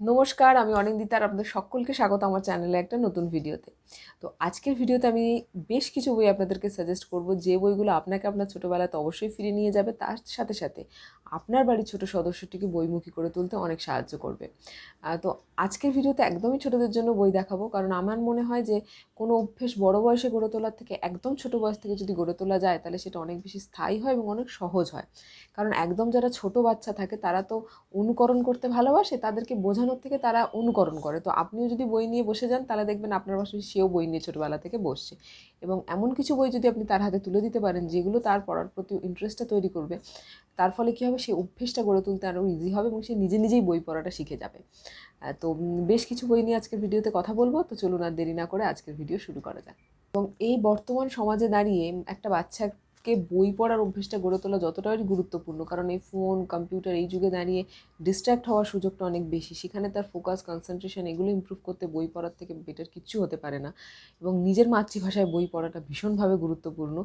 নমস্কার, আমি অনিন্দিতা আর আপনাদের সকলকে স্বাগত আমার চ্যানেলে একটা নতুন ভিডিওতে। তো আজকের ভিডিওতে আমি বেশ কিছু বই আপনাদেরকে সাজেস্ট করব, যে বইগুলো আপনাকে আপনার ছোটোবেলাতে অবশ্যই ফিরিয়ে নিয়ে যাবে, তার সাথে সাথে আপনার বাড়ির ছোট সদস্যটিকে বইমুখী করে তুলতে অনেক সাহায্য করবে। তো আজকের ভিডিওতে একদমই ছোটদের জন্য বই দেখাবো, কারণ আমার মনে হয় যে কোনো অভ্যেস বড় বয়সে গড়ে তোলার থেকে একদম ছোট বয়স থেকে যদি গড়ে তোলা যায়, তাহলে সেটা অনেক বেশি স্থায়ী হয় এবং অনেক সহজ হয়। কারণ একদম যারা ছোট বাচ্চা থাকে তারা তো অনুকরণ করতে ভালোবাসে, তাদেরকে বোঝানোর থেকে তারা অনুকরণ করে। তো আপনিও যদি বই নিয়ে বসে যান, তাহলে দেখবেন আপনার পাশে সেও বই নিয়ে ছোটোবেলা থেকে বসছে। এবং এমন কিছু বই যদি আপনি তার হাতে তুলে দিতে পারেন যেগুলো তার পড়ার প্রতি ইন্টারেস্টটা তৈরি করবে, তার ফলে কী হবে, সেই অভ্যেসটা গড়ে তুলতে আরও ইজি হবে এবং সে নিজে নিজেই বই পড়াটা শিখে যাবে। তো বেশ কিছু বই নিয়ে আজকের ভিডিওতে কথা বলবো। তো চলুন আর দেরি না করে আজকের ভিডিও শুরু করা যাক। এবং এই বর্তমান সমাজে দাঁড়িয়ে একটা বাচ্চাকে বই পড়ার অভ্যেসটা গড়ে তোলা যতটাই গুরুত্বপূর্ণ, কারণ এই ফোন কম্পিউটার এই যুগে দাঁড়িয়ে ডিস্ট্র্যাক্ট হওয়ার সুযোগটা অনেক বেশি। সেখানে তার ফোকাস, কনসেন্ট্রেশন এগুলো ইমপ্রুভ করতে বই পড়ার থেকে বেটার কিচ্ছু হতে পারে না। এবং নিজের মাতৃভাষায় বই পড়াটা ভীষণভাবে গুরুত্বপূর্ণ।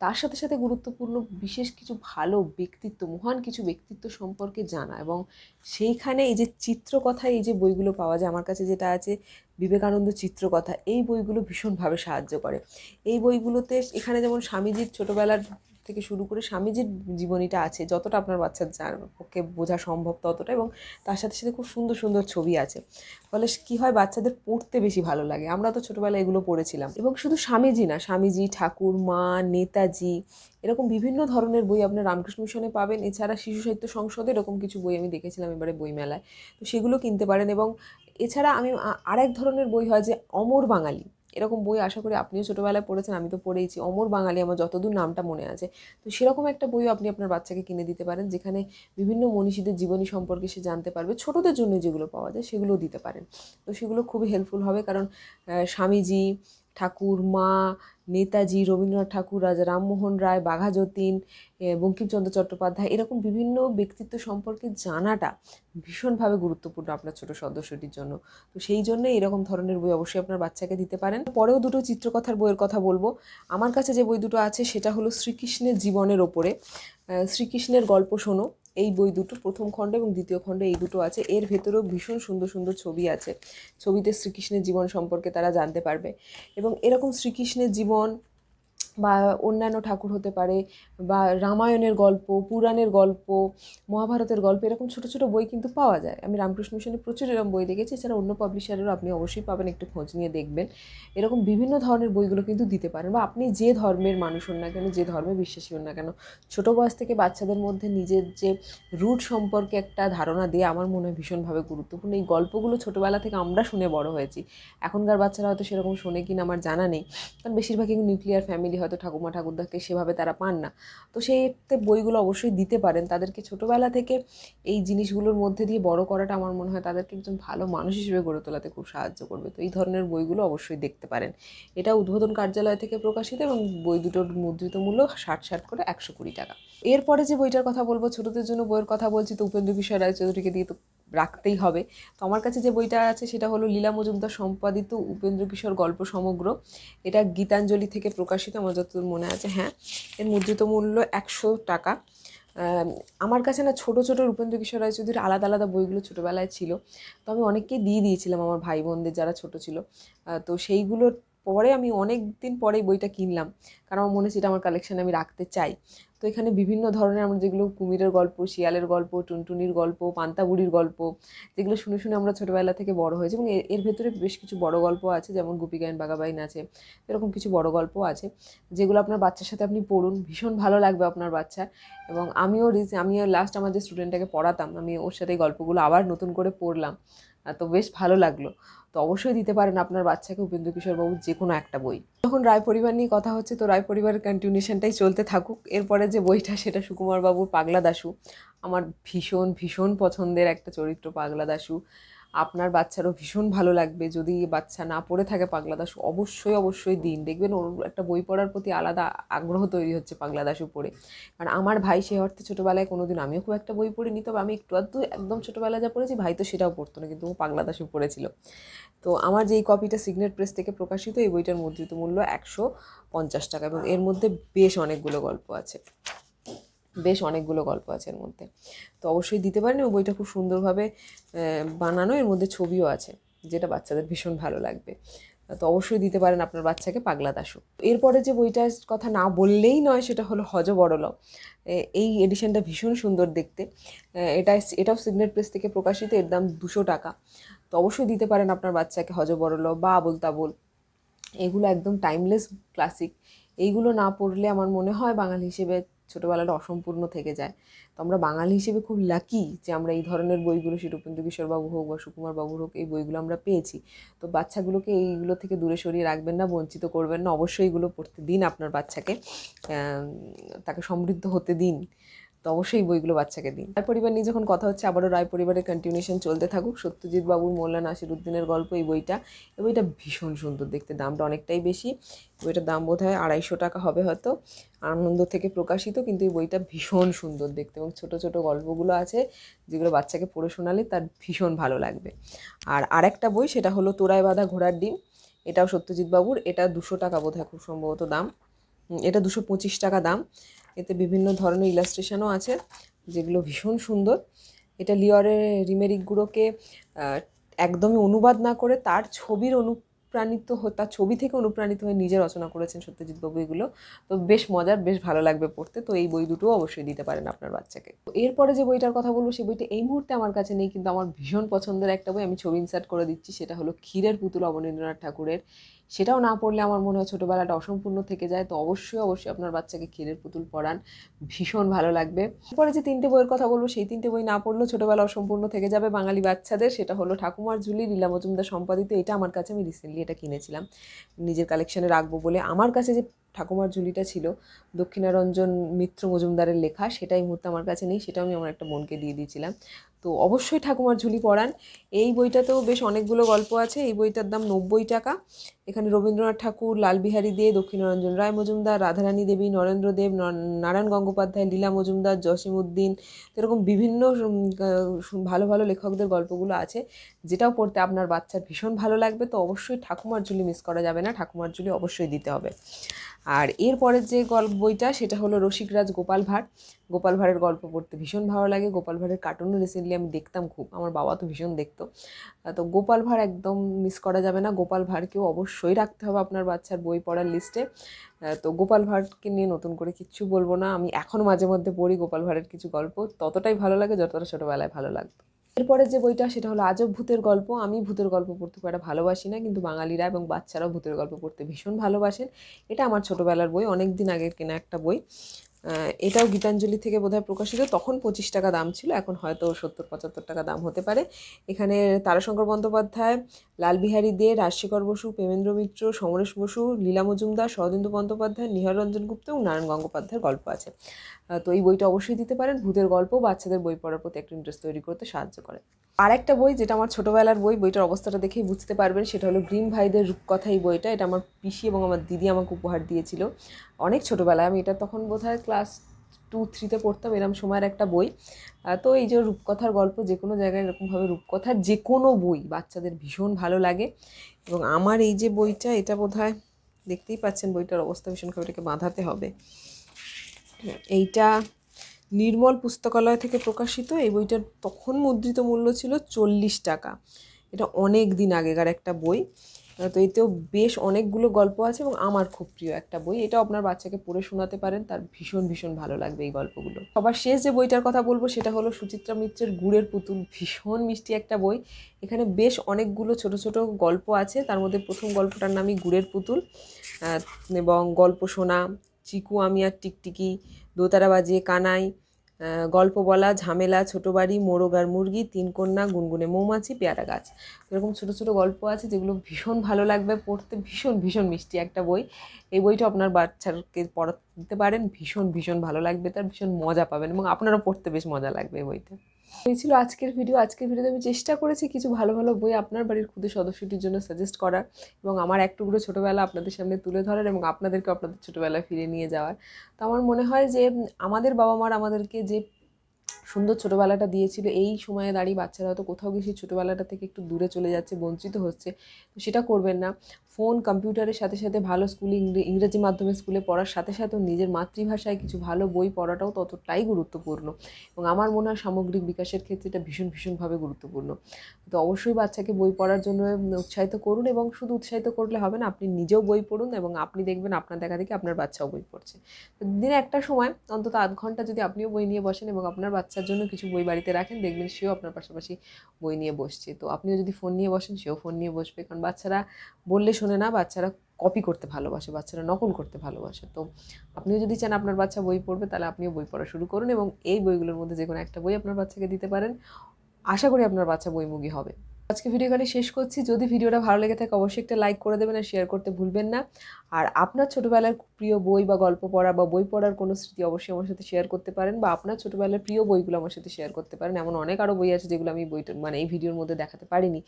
তার সাথে সাথে গুরুত্বপূর্ণ বিশেষ কিছু ভালো ব্যক্তিত্ব, মহান কিছু ব্যক্তিত্ব সম্পর্কে জানা। এবং সেইখানে এই যে চিত্রকথায় এই যে বইগুলো পাওয়া যায়, আমার কাছে যেটা আছে বিবেকানন্দ চিত্রকথা, এই বইগুলো ভীষণভাবে সাহায্য করে। এই বইগুলোতে এখানে যেমন স্বামীজির ছোটোবেলার থেকে শুরু করে স্বামীজির জীবনীটা আছে, যতটা আপনার বাচ্চার পক্ষে বোঝা সম্ভব ততটা, এবং তার সাথে সাথে খুব সুন্দর সুন্দর ছবি আছে। ফলে কী হয়, বাচ্চাদের পড়তে বেশি ভালো লাগে। আমরা তো ছোটোবেলায় এগুলো পড়েছিলাম। এবং শুধু স্বামীজি না, স্বামীজি, ঠাকুর, মা, নেতাজি, এরকম বিভিন্ন ধরনের বই আপনার রামকৃষ্ণ মিশনে পাবেন। এছাড়া শিশু সাহিত্য সংসদে এরকম কিছু বই আমি দেখেছিলাম এবারে বইমেলায়, তো সেগুলো কিনতে পারেন। এবং এছাড়া আমি আরেক ধরনের বই হয় যে অমর বাঙালি, এরকম বই আশা করি আপনিও ছোটোবেলায় পড়েছেন, আমি তো পড়েইছি। অমর বাঙালি আমার যতদূর নামটা মনে আছে। তো সেরকম একটা বইও আপনি আপনার বাচ্চাকে কিনে দিতে পারেন, যেখানে বিভিন্ন মনীষীদের জীবনী সম্পর্কে সে জানতে পারবে। ছোটোদের জন্য যেগুলো পাওয়া যায় সেগুলোও দিতে পারেন। তো সেগুলো খুবই হেল্পফুল হবে, কারণ স্বামীজি, ঠাকুর, মা, নেতাজি, রবীন্দ্রনাথ ঠাকুর, রাজা রামমোহন রায়, বাঘা যতীন, বঙ্কিমচন্দ্র চট্টোপাধ্যায়, এরকম বিভিন্ন ব্যক্তিত্ব সম্পর্কে জানাটা ভীষণভাবে গুরুত্বপূর্ণ আপনার ছোট সদস্যটির জন্য। তো সেই জন্য এরকম ধরনের বই অবশ্যই আপনার বাচ্চাকে দিতে পারেন। পরেও দুটো চিত্রকথার বইয়ের কথা বলবো। আমার কাছে যে বই দুটো আছে সেটা হলো শ্রীকৃষ্ণের জীবনের ওপরে, শ্রীকৃষ্ণের গল্প শোনো, এই বই দুটো, প্রথম খণ্ড এবং দ্বিতীয় খণ্ড এই দুটো আছে। এর ভেতরেও ভীষণ সুন্দর সুন্দর ছবি আছে। ছবিতে শ্রীকৃষ্ণের জীবন সম্পর্কে তারা জানতে পারবে। এবং এরকম শ্রীকৃষ্ণের জীবন বা অন্যান্য ঠাকুর হতে পারে, বা রামায়ণের গল্প, পুরাণের গল্প, মহাভারতের গল্প, এরকম ছোটো ছোটো বই কিন্তু পাওয়া যায়। আমি রামকৃষ্ণ মিশনে প্রচুর এরকম বই দেখেছি। এছাড়া অন্য পাবলিশারেরও আপনি অবশ্যই পাবেন, একটু খোঁজ নিয়ে দেখবেন। এরকম বিভিন্ন ধরনের বইগুলো কিন্তু দিতে পারেন। বা আপনি যে ধর্মের মানুষ হন না কেন, যে ধর্মে বিশ্বাসী হন না কেন, ছোটো বয়স থেকে বাচ্চাদের মধ্যে নিজের যে রুট সম্পর্কে একটা ধারণা দেওয়া আমার মনে হয় ভীষণভাবে গুরুত্বপূর্ণ। এই গল্পগুলো ছোটোবেলা থেকে আমরা শুনে বড় হয়েছি। এখনকার বাচ্চারা হয়তো সেরকম শোনে কিনা আমার জানা নেই, কারণ বেশিরভাগই নিউক্লিয়ার ফ্যামিলি, হয়তো ঠাকুমা ঠাকুরদাকে সেভাবে তারা পান না। তো সেইতে বইগুলো অবশ্যই দিতে পারেন। তাদেরকে ছোটোবেলা থেকে এই জিনিসগুলোর মধ্যে দিয়ে বড় করাটা আমার মনে হয় তাদেরকে একজন ভালো মানুষ হিসেবে গড়ে তোলাতে খুব সাহায্য করবে। তো এই ধরনের বইগুলো অবশ্যই দেখতে পারেন। এটা উদ্বোধন কার্যালয় থেকে প্রকাশিত, এবং বই দুটোর মুদ্রিত মূল্য 60 করে 120 টাকা। এরপরে যে বইটার কথা বলবো, ছোটোদের জন্য বইয়ের কথা বলছি, তো উপেন্দ্র কিশোর রায়চৌধুরীকে দিয়ে তো রাখতেই হবে। তো আমার কাছে যে বইটা আছে সেটা হলো লীলা মজুমদার সম্পাদিত উপেন্দ্র কিশোর গল্প সমগ্র। এটা গীতাঞ্জলি থেকে প্রকাশিত, আমার যতদূর মনে আছে। হ্যাঁ, এর মুদ্রিত মূল্য 100 টাকা। আমার কাছে না ছোটো ছোটো উপেন্দ্র কিশোর রায়চৌধুরীর আলাদা আলাদা বইগুলো ছোটোবেলায় ছিল। তো আমি অনেককেই দিয়ে দিয়েছিলাম, আমার ভাই বোনদের যারা ছোটো ছিল। তো সেইগুলোর পরে আমি অনেক দিন পরেই বইটা কিনলাম, কারণ আমার মনে হচ্ছে এটা আমার কালেকশানে আমি রাখতে চাই। তো এখানে বিভিন্ন ধরনের আমরা যেগুলো কুমিরের গল্প, শিয়ালের গল্প, টুনটুনির গল্প, পান্তা বুড়ির গল্প, যেগুলো শুনে শুনে আমরা ছোটোবেলা থেকে বড় হয়েছি। এবং এর ভেতরে বেশ কিছু বড় গল্প আছে, যেমন গুপি গাইন বাঘা বাইন আছে। এরকম কিছু বড় গল্প আছে যেগুলো আপনার বাচ্চার সাথে আপনি পড়ুন, ভীষণ ভালো লাগবে আপনার বাচ্চার। এবং আমিও লাস্ট আমার যে স্টুডেন্টটাকে পড়াতাম, আমি ওর সাথে এই গল্পগুলো আবার নতুন করে পড়লাম। তো বেশ ভালো লাগলো। তো অবশ্যই দিতে পারেন আপনার বাচ্চাকে উপেন্দ্র কিশোর বাবুর যে কোনো একটা বই। যখন রায় পরিবার নিয়ে কথা হচ্ছে, তো রায় পরিবারের কন্টিনিউশনটাই চলতে থাকুক। এরপরে যে বইটা সেটা সুকুমার বাবুর পাগলা দাশু। আমার ভীষণ ভীষণ পছন্দের একটা চরিত্র পাগলা দাশু। আপনার বাচ্চারও ভীষণ ভালো লাগবে। যদি বাচ্চা না পড়ে থাকে পাগলা দাশু, অবশ্যই অবশ্যই দিন, দেখবেন ওর একটা বই পড়ার প্রতি আলাদা আগ্রহ তৈরি হচ্ছে পাগলা দাশু পড়ে। কারণ আমার ভাই সে অর্থে ছোটোবেলায় কোনোদিন, আমিও খুব একটা বই পড়িনি, তবে আমি একটু আধটু একদম ছোটোবেলায় যা পড়েছি, ভাই তো সেটাও পড়তো না, কিন্তু ও পাগলা দাশু পড়েছিল। তো আমার যে এই কপিটা সিগনেট প্রেস থেকে প্রকাশিত, এই বইটার মুদ্রিত মূল্য 150 টাকা, এবং এর মধ্যে বেশ অনেকগুলো গল্প আছে। বেশ অনেকগুলো গল্প আছে এর মধ্যে, তো অবশ্যই দিতে পারেন। এবং বইটা খুব সুন্দরভাবে বানানো, এর মধ্যে ছবিও আছে, যেটা বাচ্চাদের ভীষণ ভালো লাগবে। তো অবশ্যই দিতে পারেন আপনার বাচ্চাকে পাগলা দাশু। এরপরে যে বইটার কথা না বললেই নয় সেটা হলো হয বড়ল। এই এডিশনটা ভীষণ সুন্দর দেখতে। এটাও সিগনেট প্রেস থেকে প্রকাশিত, এর দাম 200 টাকা। তো অবশ্যই দিতে পারেন আপনার বাচ্চাকে হয বড়ল বা আবোল তাবোল। এগুলো একদম টাইমলেস ক্লাসিক। এইগুলো না পড়লে আমার মনে হয় বাঙালি হিসেবে ছোটোবেলাটা অসম্পূর্ণ থেকে যায়। তো আমরা বাঙালি হিসেবে খুব লাকি যে আমরা এই ধরনের বইগুলো, সে রূপেন্দ্র কিশোর বাবু হোক বা সুকুমার বাবুর হোক, এই বইগুলো আমরা পেয়েছি। তো বাচ্চাগুলোকে এইগুলো থেকে দূরে সরিয়ে রাখবেন না, বঞ্চিত করবেন না। অবশ্যই এগুলো পড়তে দিন আপনার বাচ্চাকে, তাকে সমৃদ্ধ হতে দিন। তো অবশ্যই বইগুলো বাচ্চাকে দিন। রায় পরিবার নিয়ে যখন কথা হচ্ছে, আবারও রায় পরিবারের কন্টিনিউশন চলতে থাকুক। সত্যজিৎ বাবুর মোল্লা নাসিরুদ্দিনের গল্প এই বইটা। এই বইটা ভীষণ সুন্দর দেখতে, দামটা অনেকটাই বেশি। বইটার দাম বোধ হয় 250 টাকা হবে হয়তো। আনন্দ থেকে প্রকাশিত, কিন্তু এই বইটা ভীষণ সুন্দর দেখতে, এবং ছোট ছোট গল্পগুলো আছে যেগুলো বাচ্চাকে পড়ে শোনালে তার ভীষণ ভালো লাগবে। আর আরেকটা বই, সেটা হলো তোড়ায় বাঁধা ঘোড়ার ডিম। এটাও সত্যজিৎ বাবুর। এটা 200 টাকা বোধ হয় খুব সম্ভবত দাম। এটা 225 টাকা দাম। এতে বিভিন্ন ধরনের ইলাস্ট্রেশনও আছে যেগুলো ভীষণ সুন্দর। এটা লিওরের রিমেরিকগুলোকে একদমই অনুবাদ না করে তার ছবি থেকে অনুপ্রাণিত হয়ে নিজে রচনা করেছেন সত্যজিৎ বাবু এগুলো। তো বেশ মজার, বেশ ভালো লাগবে পড়তে। তো এই বই দুটো অবশ্যই দিতে পারেন আপনার বাচ্চাকে। এরপরে যে বইটার কথা বলবো, সেই বইটা এই মুহূর্তে আমার কাছে নেই, কিন্তু আমার ভীষণ পছন্দের একটা বই, আমি ছবি ইনসার্ট করে দিচ্ছি। সেটা হলো ক্ষীরের পুতুল অবনীন্দ্রনাথ ঠাকুরের। সেটাও না পড়লে আমার মনে হয় ছোটোবেলাটা অসম্পূর্ণ থেকে যায়। তো অবশ্যই আপনার বাচ্চাকে ক্ষীরের পুতুল পড়ান, ভীষণ ভালো লাগবে। এরপরে যে 3টে বইয়ের কথা বলবো, সেই 3টে বই না পড়লেও ছোটোবেলা অসম্পূর্ণ থেকে যাবে বাঙালি বাচ্চাদের। সেটা হলো ঠাকুমার ঝুলি, লীলা মজুমদার সম্পাদিত। এটা আমার কাছে, আমি রিসেন্টলি এটা কিনেছিলাম নিজের কালেকশানে রাখবো বলে। আমার কাছে যে ঠাকুমার ঝুলিটা ছিল দক্ষিণারঞ্জন মিত্র মজুমদারের লেখা, সেটা এই মুহূর্তে আমার কাছে নেই, সেটা আমি আমার একটা বোনকে দিয়ে দিয়েছিলাম। তো অবশ্যই ঠাকুমার ঝুলি পড়ান। এই বইটাতেও বেশ অনেকগুলো গল্প আছে। এই বইটার দাম 90 টাকা। এখানে রবীন্দ্রনাথ ঠাকুর, লালবিহারী দে, দক্ষিণারঞ্জন রায় মজুমদার, রাধারানী দেবী, নরেন্দ্র দেব, নারায়ণ গঙ্গোপাধ্যায়, লীলা মজুমদার, জসিমউদ্দিন, এরকম বিভিন্ন ভালো ভালো লেখকদের গল্পগুলো আছে, যেটাও পড়তে আপনার বাচ্চার ভীষণ ভালো লাগবে। তো অবশ্যই ঠাকুমার ঝুলি মিস করা যাবে না, ঠাকুমার ঝুলি অবশ্যই দিতে হবে। আর এরপরের যে বইটা, সেটা হলো রসিকরাজ গোপাল ভাঁড়। গোপাল ভাঁড়ের গল্প পড়তে ভীষণ ভালো লাগে। গোপাল ভাঁড়ের কার্টুনও রিসেন্টলি আমি দেখতাম খুব, আমার বাবা তো ভীষণ দেখতো। তো গোপাল ভাঁড় একদম মিস করা যাবে না। গোপাল ভাঁড়কেও অবশ্যই রাখতে হবে আপনার বাচ্চার বই পড়ার লিস্টে। তো গোপাল ভাঁড়কে নিয়ে নতুন করে কিচ্ছু বলবো না, আমি এখন মাঝে মধ্যে পড়ি গোপাল ভাঁড়ের কিছু গল্প, ততটাই ভালো লাগে যতটা ছোটোবেলায় ভালো লাগতো। এরপরে যে বইটা, সেটা হলো আজব ভূতের গল্প। আমি ভূতের গল্প পড়তে খুব একটা ভালোবাসি না, কিন্তু বাঙালিরা এবং বাচ্চারাও ভূতের গল্প পড়তে ভীষণ ভালোবাসেন। এটা আমার ছোটোবেলার বই, অনেক দিন আগের কেনা একটা বই। এটাও গীতাঞ্জলি থেকে বোধহয় প্রকাশিত। তখন 25 টাকা দাম ছিল, এখন হয়তো 70-75 টাকা দাম হতে পারে। এখানে তারাশঙ্কর বন্দ্যোপাধ্যায়, লালবিহারী দে, রাজশেখর বসু, প্রেমেন্দ্র মিত্র, সমরেশ বসু, লীলা মজুমদার, শরদিন্দু বন্দ্যোপাধ্যায়, নিহার রঞ্জন গুপ্ত এবং নারায়ণ গঙ্গোপাধ্যায়ের গল্প আছে। তো এই বইটা অবশ্যই দিতে পারেন। ভূতের গল্প বাচ্চাদের বই পড়ার প্রতি একটা ইন্টারেস্ট তৈরি করতে সাহায্য করে। আর একটা বই, যেটা আমার ছোটোবেলার বই, বইটার অবস্থাটা দেখেই বুঝতে পারবেন, সেটা হলো গ্রিম ভাইদের রূপকথা। এই বইটা, এটা আমার পিসি এবং আমার দিদি আমাকে উপহার দিয়েছিল অনেক ছোটোবেলায়। আমি এটা তখন বোধহয় ক্লাস 2-3-তে পড়তাম, এরম সময়ের একটা বই। তো এই যে রূপকথার গল্প, যে কোনো জায়গায় এরকমভাবে রূপকথার যে কোনো বই বাচ্চাদের ভীষণ ভালো লাগে। এবং আমার এই যে বইটা, এটা বোধহয় দেখতেই পাচ্ছেন বইটার অবস্থা ভীষণ খারাপ, এটাকে বাঁধাতে হবে। এইটা নির্মল পুস্তকালয় থেকে প্রকাশিত। এই বইটার তখন মুদ্রিত মূল্য ছিল 40 টাকা। এটা অনেক দিন আগেকার একটা বই। তো এতেও বেশ অনেকগুলো গল্প আছে এবং আমার খুব প্রিয় একটা বই। এটা আপনার বাচ্চাকে পড়ে শোনাতে পারেন, তার ভীষণ ভীষণ ভালো লাগবে এই গল্পগুলো। সবার শেষ যে বইটার কথা বলবো, সেটা হলো সুচিত্রা মিত্রের গুড়ের পুতুল। ভীষণ মিষ্টি একটা বই। এখানে বেশ অনেকগুলো ছোট ছোট গল্প আছে, তার মধ্যে প্রথম গল্পটার নামই গুড়ের পুতুল। এবং গল্প শোনা, চিকু আমি আর টিকটিকি, দোতারা বাজিয়ে কানাই, গল্প বলা, ঝামেলা, ছোটো বাড়ি, মোরগ আর মুরগি, তিন কন্যা, গুনগুনে মৌমাছি, পেয়ারা গাছ। এরকম ছোটো ছোটো গল্প আছে যেগুলো ভীষণ ভালো লাগবে পড়তে। ভীষণ ভীষণ মিষ্টি একটা বই। এই বইটা আপনার বাচ্চাকে পড়াতে পারেন, ভীষণ ভীষণ ভালো লাগবে, তার ভীষণ মজা পাবেন এবং আপনারও পড়তে বেশ মজা লাগবে এই বইটা। এই ছিল আজকের ভিডিও। আজকের ভিডিওতে আমি চেষ্টা করেছি কিছু ভালো ভালো বই আপনার বাড়ির ক্ষুদে সদস্যটির জন্য সাজেস্ট করার, এবং আমার এক টুকরো ছোটোবেলা আপনাদের সামনে তুলে ধরার, এবং আপনাদেরকে আপনাদের ছোটোবেলায় ফিরে নিয়ে যাওয়ার। তো আমার মনে হয় যে আমাদের বাবা মার আমাদেরকে যে সুন্দর ছোটোবেলাটা দিয়েছিল, এই সময়ে দাঁড়িয়ে বাচ্চারা হয়তো কোথাও গিয়ে সেই ছোটোবেলাটা থেকে একটু দূরে চলে যাচ্ছে, বঞ্চিত হচ্ছে। তো সেটা করবেন না। ফোন কম্পিউটারের সাথে সাথে ভালো স্কুলে ইংরেজি মাধ্যমে স্কুলে পড়ার সাথে সাথেও নিজের মাতৃভাষায় কিছু ভালো বই পড়াটাও ততটাই গুরুত্বপূর্ণ, এবং আমার মনে হয় সামগ্রিক বিকাশের ক্ষেত্রে এটা ভীষণভাবে গুরুত্বপূর্ণ। তো অবশ্যই বাচ্চাকে বই পড়ার জন্য উৎসাহিত করুন, এবং শুধু উৎসাহিত করলে হবে না, আপনি নিজেও বই পড়ুন এবং আপনি দেখবেন আপনার দেখা দেখি আপনার বাচ্চাও বই পড়ছে। তো দিনে একটা সময় অন্তত আধ ঘন্টা যদি আপনিও বই নিয়ে বসেন এবং আপনার বাচ্চার জন্য কিছু বই বাড়িতে রাখেন, দেখবেন সেও আপনার পাশাপাশি বই নিয়ে বসছে। তো আপনিও যদি ফোন নিয়ে বসেন, সেও ফোন নিয়ে বসবে, কারণ বাচ্চারা বললে শোনে না, বাচ্চারা কপি করতে ভালোবাসে, বাচ্চারা নকল করতে ভালোবাসে। তো আপনিও যদি চান আপনার বাচ্চা বই পড়বে, তাহলে আপনিও বই পড়া শুরু করুন এবং এই বইগুলোর মধ্যে যে কোনো একটা বই আপনার বাচ্চাকে দিতে পারেন। আশা করি আপনার বাচ্চা বইমুখী হবে। আজকে ভিডিও এখানে শেষ করছি। যদি ভিডিওটা ভালো লেগে থাকে অবশ্যই একটা লাইক করে দেবেন আর শেয়ার করতে ভুলবেন না। আর আপনার ছোটোবেলার প্রিয় বই বা গল্প পড়া বা বই পড়ার কোনো স্মৃতি অবশ্যই আমার সাথে শেয়ার করতে পারেন, বা আপনার ছোটোবেলার প্রিয় বইগুলো আমার সাথে শেয়ার করতে পারেন। এমন অনেক আরও বই আছে যেগুলো আমি এই ভিডিওর মধ্যে দেখাতে পারিনি।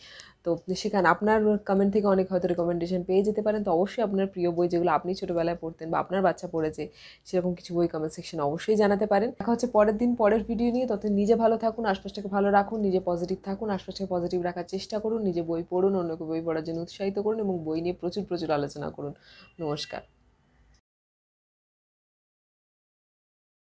তো সেখানে আপনার কমেন্ট থেকে অনেক হয়তো রেকমেন্ডেশন পেয়ে যেতে পারেন। তো অবশ্যই আপনার প্রিয় বই যেগুলো আপনি ছোটোবেলায় পড়তেন বা আপনার বাচ্চা পড়েছে, সেরকম কিছু বই কমেন্ট সেকশনে অবশ্যই জানাতে পারেন। দেখা হচ্ছে পরের দিন পরের ভিডিও নিয়ে। তত নিজে ভালো থাকুন, আশপাশটাকে ভালো রাখুন, নিজে পজিটিভ থাকুন, আশপাশটাকে পজিটিভ রাখার চেষ্টা করুন, নিজে বই পড়ুন, অন্যকে বই পড়ার জন্য উৎসাহিত করুন এবং বই নিয়ে প্রচুর আলোচনা করুন। নমস্কার।